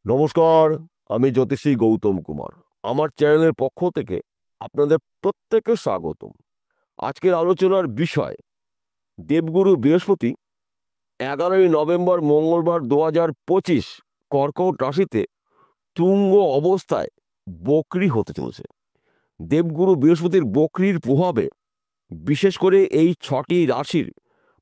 নমস্কার। আমি জ্যোতিষী গৌতম কুমার। আমার চ্যানেলের পক্ষ থেকে আপনাদের প্রত্যেককে স্বাগতম। আজকের আলোচনার বিষয় দেবগুরু বৃহস্পতি 11ই নভেম্বর মঙ্গলবার 2025 কর্কট রাশিতে তুঙ্গ অবস্থায় বক্রী হতে চলেছে। দেবগুরু বৃহস্পতির বক্রীর প্রভাবে বিশেষ করে এই 6টি রাশির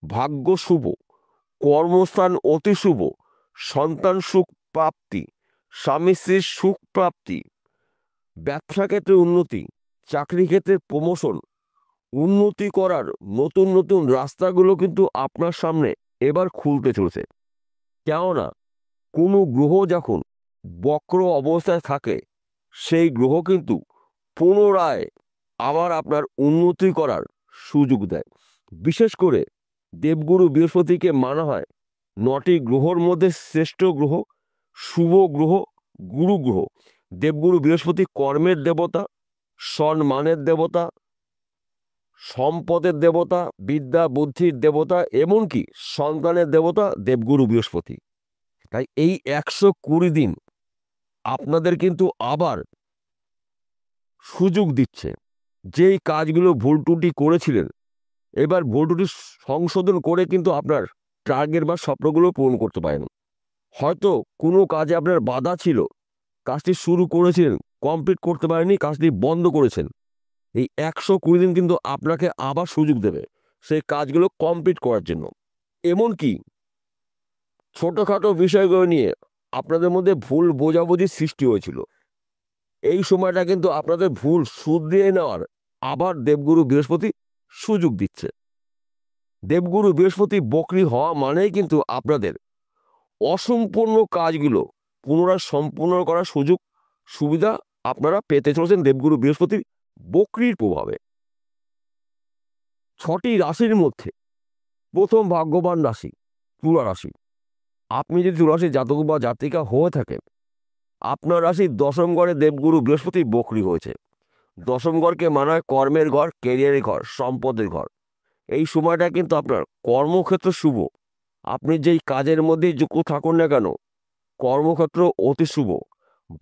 ভাগ্য শুভ, কর্মস্থান অতি শুভ, সন্তান সুখ প্রাপ্তি, স্বামী স্ত্রীর সুখ প্রাপ্তি, ব্যবসা ক্ষেত্রে উন্নতি, চাকরি ক্ষেত্রে প্রমোশন, উন্নতি করার নতুন নতুন রাস্তাগুলো কিন্তু আপনার সামনে এবার খুলতে চলেছে। কেননা কোনো গ্রহ যখন বক্র অবস্থায় থাকে সেই গ্রহ কিন্তু পুনরায় আবার আপনার উন্নতি করার সুযোগ দেয়। বিশেষ করে দেবগুরু বৃহস্পতিকে মানা হয় 9টি গ্রহর মধ্যে শ্রেষ্ঠ গ্রহ, শুভ গ্রহ, গুরু গ্রহ। দেবগুরু বৃহস্পতি কর্মের দেবতা, সম্মানের দেবতা, সম্পদের দেবতা, বিদ্যা বুদ্ধির দেবতা, এমনকি সন্তানের দেবতা দেবগুরু বৃহস্পতি। তাই এই 120 দিন আপনাদের কিন্তু আবার সুযোগ দিচ্ছে। যেই কাজগুলো ভুল ত্রুটি করেছিলেন এবার ভুল ত্রুটি সংশোধন করে কিন্তু আপনার টার্গেট বা স্বপ্নগুলো পূরণ করতে পারেন। হয়তো কোনো কাজে আপনার বাধা ছিল, কাজটি শুরু করেছিলেন, কমপ্লিট করতে পারেননি, কাজটি বন্ধ করেছেন। এই 120 দিন কিন্তু আপনাকে আবার সুযোগ দেবে সেই কাজগুলো কমপ্লিট করার জন্য। এমনকি ছোটোখাটো বিষয়গুলো নিয়ে আপনাদের মধ্যে ভুল বোঝাবুঝির সৃষ্টি হয়েছিল, এই সময়টা কিন্তু আপনাদের ভুল শুধরিয়ে নেওয়ার আবার দেবগুরু বৃহস্পতি সুযোগ দিচ্ছে। দেবগুরু বৃহস্পতি বক্রী হওয়া মানেই কিন্তু আপনাদের অসম্পূর্ণ কাজগুলো পুনরায় সম্পূর্ণ করার সুযোগ সুবিধা আপনারা পেতে চলেছেন দেবগুরু বৃহস্পতির বক্রীর প্রভাবে। 6টি রাশির মধ্যে প্রথম ভাগ্যবান রাশি তুলা রাশি। আপনি যদি তুলা রাশির জাতক বা জাতিকা হয়ে থাকেন, আপনার রাশির দশম ঘরে দেবগুরু বৃহস্পতি বক্রী হয়েছে। দশম ঘরকে মানা হয় কর্মের ঘর, কেরিয়ারের ঘর, সম্পদের ঘর। এই সময়টা কিন্তু আপনার কর্মক্ষেত্র শুভ। আপনি যেই কাজের মধ্যেই যুক্ত থাকুন না কেন, কর্মক্ষেত্র অতি শুভ,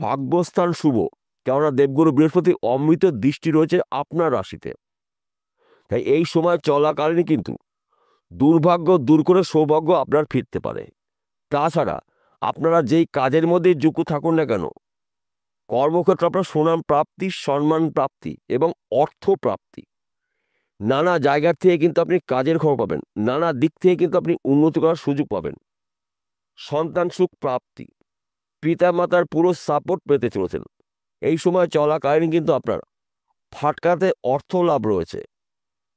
ভাগ্যস্থান শুভ। কেননা দেবগুরু বৃহস্পতি অমৃত দৃষ্টি রয়েছে আপনার রাশিতে। তাই এই সময় চলাকালীন কিন্তু দুর্ভাগ্য দূর করে সৌভাগ্য আপনার ফিরতে পারে। তাছাড়া আপনারা যেই কাজের মধ্যে যুক্ত থাকুন না কেন, কর্মক্ষেত্রে আপনার সুনাম প্রাপ্তি, সম্মান প্রাপ্তি এবং অর্থ প্রাপ্তি, নানা জায়গার থেকে কিন্তু আপনি কাজের খবর পাবেন, নানা দিক থেকে কিন্তু আপনি উন্নতি করার সুযোগ পাবেন। সন্তান সুখ প্রাপ্তি, পিতামাতার পুরো সাপোর্ট পেতে চলেছেন। এই সময় চলাকালীন কিন্তু আপনার ফাটকাতে অর্থ লাভ রয়েছে।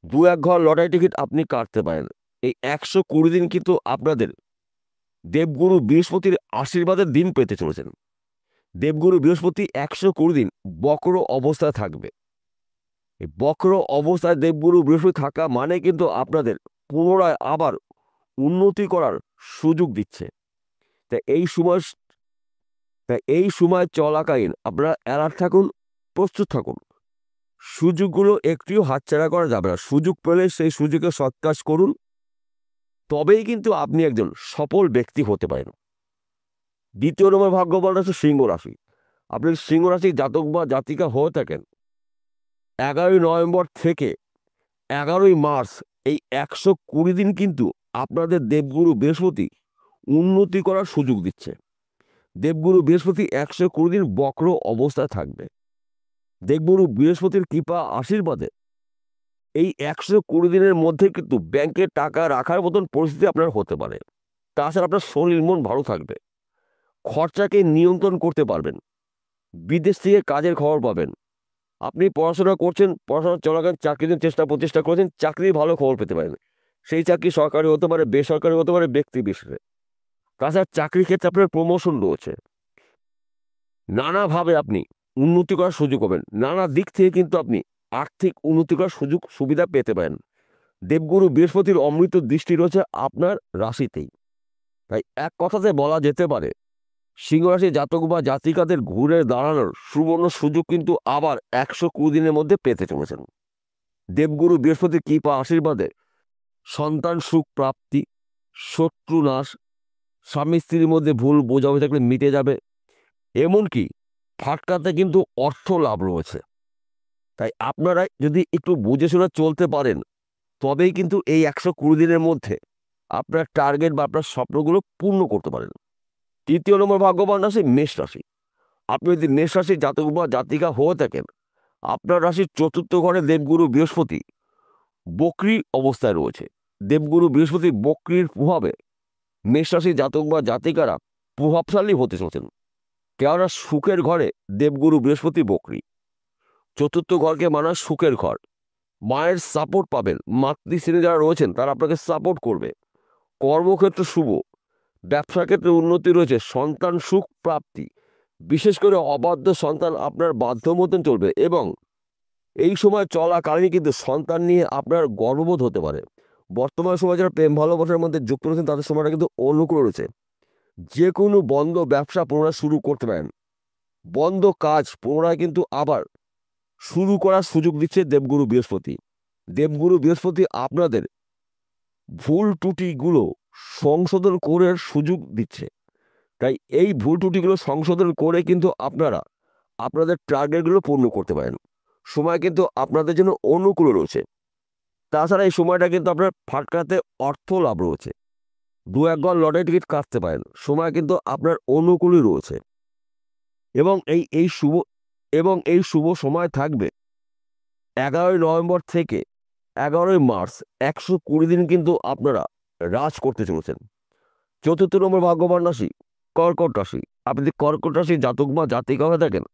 2-1 ঘর লটারি টিকিট আপনি কাটতে পারেন। এই 120 দিন কিন্তু আপনাদের দেবগুরু বৃহস্পতির আশীর্বাদের দিন পেতে চলেছেন। দেবগুরু বৃহস্পতি 120 দিন বক্র অবস্থায় থাকবে। এই বক্র অবস্থায় দেবগুরু বৃহস্পতি থাকা মানে কিন্তু আপনাদের পুনরায় আবার উন্নতি করার সুযোগ দিচ্ছে। তাই এই সময় চলাকালীন আপনারা অ্যালার্ট থাকুন, প্রস্তুত থাকুন। সুযোগগুলো একটিও হাতছাড়া করা যাবে না। সুযোগ পেলে সেই সুযোগে সৎকাজ করুন, তবেই কিন্তু আপনি একজন সফল ব্যক্তি হতে পারেন। 2য় নম্বর ভাগ্যবান রাশি সিংহ রাশি। আপনি সিংহ রাশি জাতক বা জাতিকা হয়ে থাকেন, 11ই নভেম্বর থেকে 11ই মার্চ এই 120 দিন কিন্তু আপনাদের দেবগুরু বৃহস্পতি উন্নতি করার সুযোগ দিচ্ছে। দেবগুরু বৃহস্পতি 120 দিন বক্র অবস্থায় থাকবে। দেবগুরু বৃহস্পতির কৃপা আশীর্বাদে এই 120 দিনের মধ্যে কিন্তু ব্যাংকে টাকা রাখার মতন পরিস্থিতি আপনার হতে পারে। তাছাড়া আপনার শরীর মন ভালো থাকবে, খরচাকে নিয়ন্ত্রণ করতে পারবেন, বিদেশ থেকে কাজের খবর পাবেন। আপনি পড়াশোনা করছেন, পড়াশোনা চলাকালীন চাকরির জন্য প্রচেষ্টা করেছেন, চাকরি ভালো খবর পেতে পারেন। সেই চাকরি সরকারি হতে পারে, বেসরকারি হতে পারে, ব্যক্তি বিশেষে। তাছাড়া চাকরির ক্ষেত্রে আপনার প্রমোশন রয়েছে। নানাভাবে আপনি উন্নতি করার সুযোগ পাবেন, নানা দিক থেকে কিন্তু আপনি আর্থিক উন্নতি করার সুযোগ সুবিধা পেতে পারেন। দেবগুরু বৃহস্পতির অমৃত দৃষ্টি রয়েছে আপনার রাশিতেই। তাই এক কথাতে বলা যেতে পারে সিংহ রাশি জাতক বা জাতিকাদের ঘুরে দাঁড়ানোর সুবর্ণ সুযোগ কিন্তু আবার 120 দিনের মধ্যে পেতে চলেছেন। দেবগুরু বৃহস্পতির কৃপা আশীর্বাদে সন্তান সুখ প্রাপ্তি, শত্রু নাশ, স্বামী স্ত্রীর মধ্যে ভুল বোঝাবুঝি থাকলে মিটে যাবে, এমনকি ফাটকাতে কিন্তু অর্থ লাভ রয়েছে। তাই আপনারা যদি একটু বুঝে শুনে চলতে পারেন, তবেই কিন্তু এই 120 দিনের মধ্যে আপনার টার্গেট বা আপনার স্বপ্নগুলো পূর্ণ করতে পারেন। তৃতীয় নম্বর ভাগ্যবান রাশি মেষ রাশি। আপনি যদি মেষ রাশির জাতক বা জাতিকা হয়ে থাকেন, আপনার রাশির চতুর্থ ঘরে দেবগুরু বৃহস্পতি বক্রী অবস্থায় রয়েছে। দেবগুরু বৃহস্পতি বক্রীর প্রভাবে মেষ রাশির জাতক বা জাতিকারা প্রভাবশালী হতে চলেছেন। কেননা সুখের ঘরে দেবগুরু বৃহস্পতি বক্রী। চতুর্থ ঘরকে মানা সুখের ঘর। মায়ের সাপোর্ট পাবেন, মাতৃশ্রেণী যারা রয়েছেন তারা আপনাকে সাপোর্ট করবে। কর্মক্ষেত্রে শুভ, ব্যবসা ক্ষেত্রে উন্নতি রয়েছে, সন্তান সুখ প্রাপ্তি, বিশেষ করে অবাধ্য সন্তান আপনার বাধ্য মতন চলবে এবং এই সময় চলাকালীন কিন্তু সন্তান নিয়ে আপনার গর্ববোধ হতে পারে। বর্তমান সময় যারা প্রেম ভালোবাসার মধ্যে যুক্ত রয়েছেন তাদের সময়টা কিন্তু অনুকূল রয়েছে। যে কোনো বন্ধ ব্যবসা পুনরায় শুরু করতে পারেন, বন্ধ কাজ পুনরায় কিন্তু আবার শুরু করার সুযোগ দিচ্ছে দেবগুরু বৃহস্পতি। দেবগুরু বৃহস্পতি আপনাদের ভুল ত্রুটিগুলো সংশোধন করে সুযোগ দিচ্ছে। তাই এই ভুল ত্রুটিগুলো সংশোধন করে কিন্তু আপনারা আপনাদের টার্গেটগুলো পূর্ণ করতে পারেন। সময় কিন্তু আপনাদের জন্য অনুকূল রয়েছে। তাছাড়া এই সময়টা কিন্তু আপনার ফাটকাতে অর্থ লাভ রয়েছে। 2-1 ঘর লটারি টিকিট কাটতে পারেন। সময় কিন্তু আপনার অনুকূলই রয়েছে এবং এই শুভ সময় থাকবে 11ই নভেম্বর থেকে 11ই মার্চ। 120 দিন কিন্তু আপনারা রাজ করতে চলেছেন। চতুর্থ নম্বর ভাগ্যবান রাশি কর্কট রাশি। আপনি যদি কর্কট রাশির জাতক বা জাতিকা হয়ে থাকেন,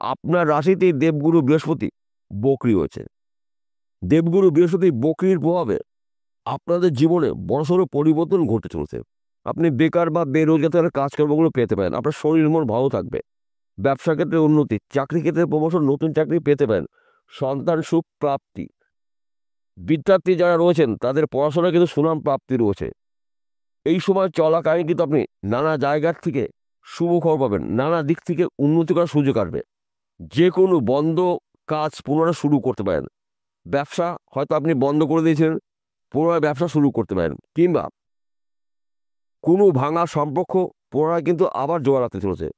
আপনার রাশিতেই দেবগুরু বৃহস্পতি বক্রী হয়েছে। দেবগুরু বৃহস্পতি বক্রীর প্রভাবে আপনাদের জীবনে বড়সড় পরিবর্তন ঘটতে চলেছে। আপনি বেকার বা বেরোজগারের কাজকর্মগুলো পেতে পারেন। আপনার শরীর মন ভালো থাকবে। ব্যবসা ক্ষেত্রে উন্নতি, চাকরি ক্ষেত্রে প্রমোশন, নতুন চাকরি পেতে পারেন, সন্তান সুখ প্রাপ্তি। বিদ্যার্থী যারা রয়েছেন তাদের পড়াশোনায় কিন্তু সুনাম প্রাপ্তি রয়েছে। এই সময় চলাকালীন কিন্তু আপনি নানা জায়গার থেকে শুভ খবর পাবেন, নানা দিক থেকে উন্নতি করার সুযোগ আসবে। যে কোনো বন্ধ কাজ পুনরায় শুরু করতে পারেন। ব্যবসা হয়তো আপনি বন্ধ করে দিয়েছেন, পুনরায় ব্যবসা শুরু করতে পারেন, কিংবা কোনো ভাঙা সম্পর্ক পুনরায় কিন্তু আবার জোয়ারাতে চলেছে।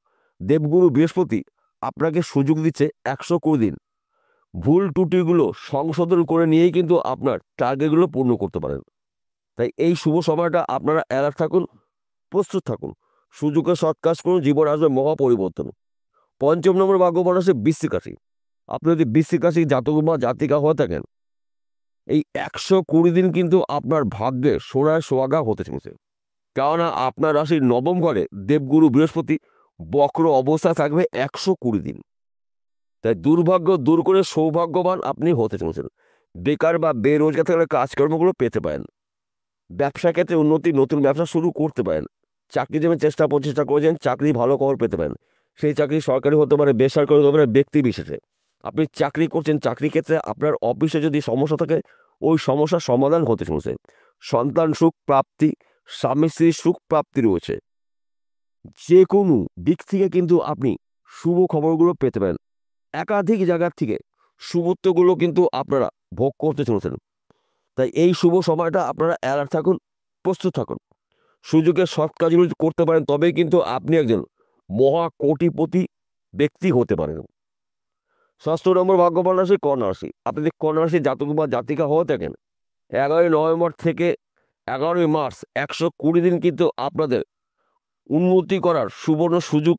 দেবগুরু বৃহস্পতি আপনাকে সুযোগ দিচ্ছে 120 দিন ভুল ত্রুটিগুলো সংশোধন করে নিয়েই কিন্তু আপনার টার্গেটগুলো পূর্ণ করতে পারেন। তাই এই শুভ সময়টা আপনারা অ্যালার্ট থাকুন, প্রস্তুত থাকুন, সুযোগে সৎ কাজ করুন, জীবন আসবে মহা পরিবর্তন। পঞ্চম নম্বর ভাগ্যবান রাশি বৃশ্চিক রাশি। আপনি যদি বৃশ্চিক রাশি জাতক বা জাতিকা হয়ে থাকেন, এই 120 দিন কিন্তু আপনার ভাগ্যে সোনায় সোহাগা হতে চলেছে। কেননা আপনার রাশির নবম ঘরে দেবগুরু বৃহস্পতি বক্র অবস্থায় থাকবে 120 দিন। তাই দুর্ভাগ্য দূর করে সৌভাগ্যবান আপনি হতে চলেছেন। বেকার বা বেরোজগার থাকলে কাজকর্মগুলো পেতে পারেন। ব্যবসা ক্ষেত্রে উন্নতি, নতুন ব্যবসা শুরু করতে পারেন। চাকরি জন্য প্রচেষ্টা করেছেন, চাকরি ভালো খবর পেতে পারেন। সেই চাকরি সরকারি হতে পারে, বেসরকারি হতে পারে, ব্যক্তি বিশেষে। আপনি চাকরি করছেন, চাকরি ক্ষেত্রে আপনার অফিসে যদি সমস্যা থাকে ওই সমস্যার সমাধান হতে চলেছে। সন্তান সুখ প্রাপ্তি, স্বামী স্ত্রীর সুখ প্রাপ্তি রয়েছে। যে কোনো দিক থেকে কিন্তু আপনি শুভ খবরগুলো পেতে পারেন। একাধিক জায়গার থেকে শুভত্বগুলো কিন্তু আপনারা ভোগ করতে চলেছেন। তাই এই শুভ সময়টা আপনারা অ্যালার্ট থাকুন, প্রস্তুত থাকুন। সুযোগের সৎ কাজগুলো যদি করতে পারেন তবেই কিন্তু আপনি একজন মহা কোটিপতি ব্যক্তি হতে পারেন। ষষ্ঠ নম্বর ভাগ্যবান রাশি কন্যা রাশি। আপনি যদি কন্যা রাশি জাতক বা জাতিকা হয়ে থাকেন, 11ই নভেম্বর থেকে 11ই মার্চ 120 দিন কিন্তু আপনাদের উন্নতি করার সুবর্ণ সুযোগ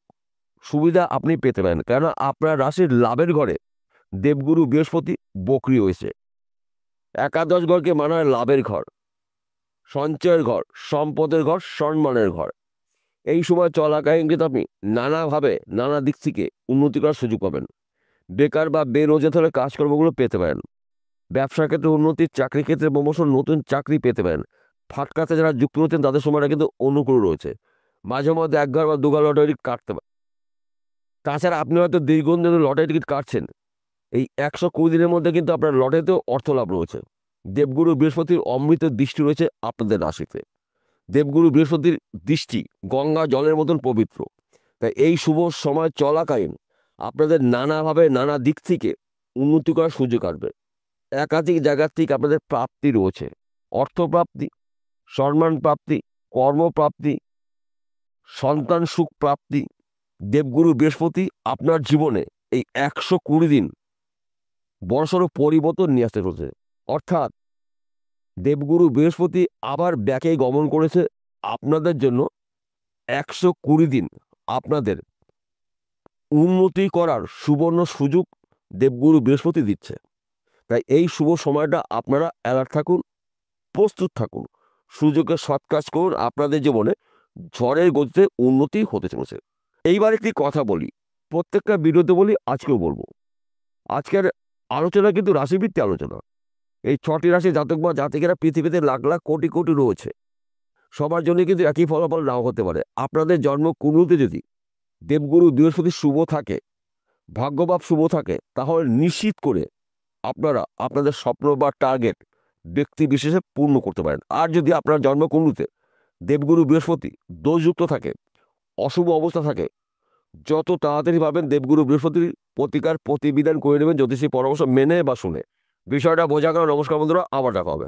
সুবিধা আপনি পেতে পারেন। কেননা আপনার রাশির লাভের ঘরে দেবগুরু বৃহস্পতি বক্রী হয়েছে। একাদশ ঘরকে মানা হয় লাভের ঘর, সঞ্চয়ের ঘর, সম্পদের ঘর, সম্মানের ঘর। এই সময় চলাকালীন কিন্তু আপনি নানাভাবে নানা দিক থেকে উন্নতি করার সুযোগ পাবেন। বেকার বা বেরোজগার হলে কাজকর্মগুলো পেতে পারেন। ব্যবসা ক্ষেত্রে উন্নতি, চাকরি ক্ষেত্রে প্রমোশন, নতুন চাকরি পেতে পারেন। ফাটকাতে যারা যুক্ত রয়েছেন তাদের সময়টা কিন্তু অনুকূল রয়েছে। মাঝে মধ্যে 1 ঘর বা 2 ঘর লটারি কাটতে পারেন। তাছাড়া আপনি হয়তো দীর্ঘদিন ধরে লটারি টিকিট কাটছেন, এই 120 দিনের মধ্যে কিন্তু আপনার লটারিতেও অর্থ লাভ রয়েছে। দেবগুরু বৃহস্পতির অমৃত দৃষ্টি রয়েছে আপনাদের রাশিতে। দেবগুরু বৃহস্পতির দৃষ্টি গঙ্গা জলের মতন পবিত্র। তাই এই শুভ সময় চলাকালীন আপনাদের নানাভাবে নানা দিক থেকে উন্নতি করার সুযোগ আসবে। একাধিক জায়গার থেকে আপনাদের প্রাপ্তি রয়েছে, অর্থপ্রাপ্তি, সম্মান প্রাপ্তি, কর্মপ্রাপ্তি, সন্তান সুখ প্রাপ্তি, দেবগুরু বৃহস্পতি আপনার জীবনে এই 120 দিন বড়সড় পরিবর্তন নিয়ে আসতে চলেছে। অর্থাৎ দেবগুরু বৃহস্পতি আবার ব্যাকে গমন করেছে আপনাদের জন্য 120 দিন আপনাদের উন্নতি করার সুবর্ণ সুযোগ দেবগুরু বৃহস্পতি দিচ্ছে। তাই এই শুভ সময়টা আপনারা অ্যালার্ট থাকুন, প্রস্তুত থাকুন, সুযোগের সৎ কাজ করুন। আপনাদের জীবনে ঝড়ের গতিতে উন্নতি হতে চলেছে। এইবার একটি কথা বলি, প্রত্যেকটা ভিডিওতে বলি, আজকেও বলবো। আজকের আলোচনা কিন্তু রাশিভিত্তিক আলোচনা। এই 6টি রাশি জাতক বা জাতিকেরা পৃথিবীতে লাখ লাখ কোটি কোটি রয়েছে, সবার জন্য কিন্তু একই ফলাফল নাও হতে পারে। আপনাদের জন্ম কুণ্ডলিতে যদি দেবগুরু বৃহস্পতি শুভ থাকে, ভাগ্যভাব শুভ থাকে, তাহলে নিশ্চিত করে আপনারা আপনাদের স্বপ্ন বা টার্গেট ব্যক্তি বিশেষে পূর্ণ করতে পারেন। আর যদি আপনার জন্মকুণ্ডলিতে দেবগুরু বৃহস্পতি দোষযুক্ত থাকে, অশুভ অবস্থা থাকে, যত তাড়াতাড়ি পাবেন দেবগুরু বৃহস্পতির প্রতিকার প্রতিবিধান করে নেবেন জ্যোতিষী পরামর্শ মেনে বা শুনে। বিষয়টা বোঝা গেল। নমস্কার বন্ধুরা, আবার দেখা হবে।